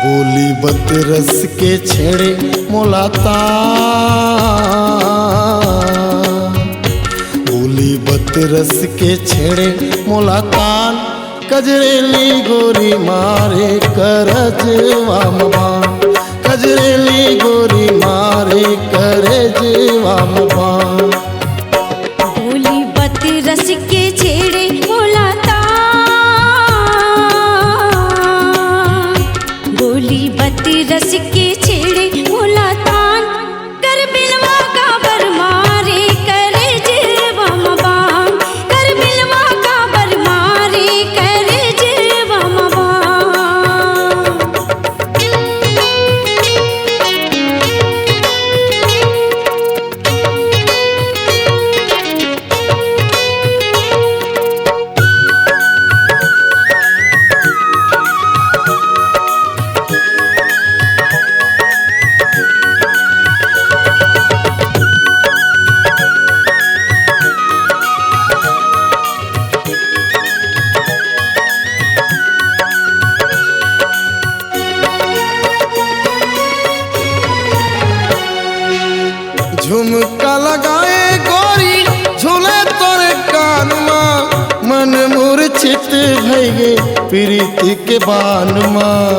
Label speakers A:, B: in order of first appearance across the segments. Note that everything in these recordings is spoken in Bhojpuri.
A: बोली बत रस के छेड़े मोलाता, बोली बत रस के छेड़े मोलातान, कजरेली गोरी मारे करजवा मबान, कजरेली गोरी मारे करजवा मबान।
B: बोली बत रस के छेड़े मोलाता, बोली बत रस के छेड़े मोलातान, कर बिलवा का बर मारे करे जेवा मबान, कर बिलवा का बर मारे करे जेवा मबान।
A: झुमका लगाए गोरी झूले तोरे कान माँ, मन मूर्छित भइगे प्रीति के बान माँ।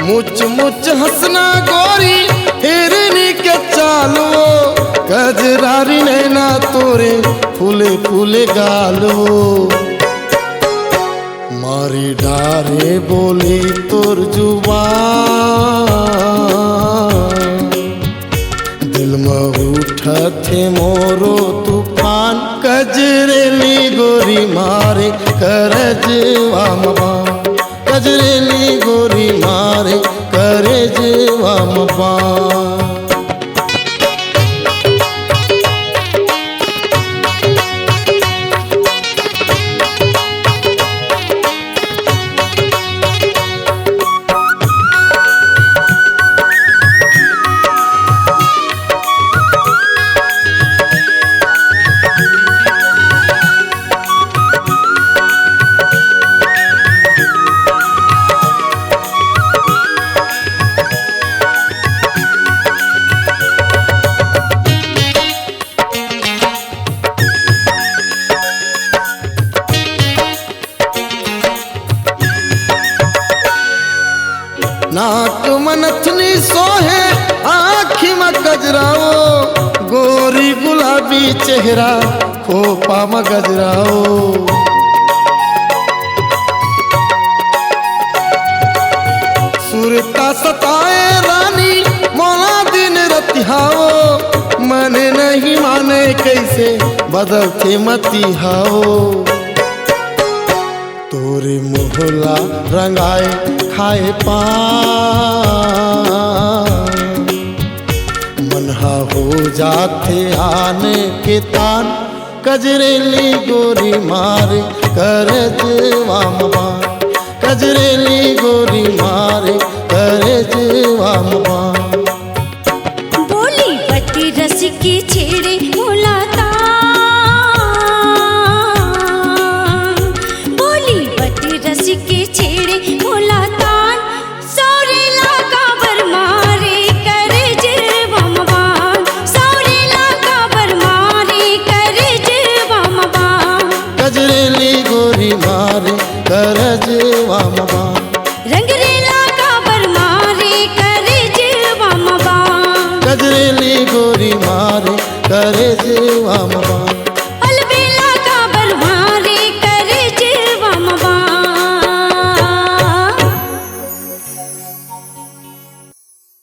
A: मुच मुच हंसना गोरी हिरनी के चालो, गजरारी नैना तोरे फूले फूले गालो। मारी डारे बोली तोर जुबान, दिल में उठथे मोरो तूफान, कजरेली गोरी मारे करजवा मबान, कजरेली गोरी मारे करजवा मबान। नाक मनथनी सोहे आँखी में गजराओ, गोरी गुलाबी चेहरा खोपा में गजराओ। सुरता सताए रानी मोला दिन रतिहाओ, मन नहीं माने कैसे बदलते मतिहाओ। तोरे मोहला रंगाए खाए पान, मनहा हो जाते आने के तान, कजरेली गोरी मारे करजवा मबान, कजरेली गोरी मारे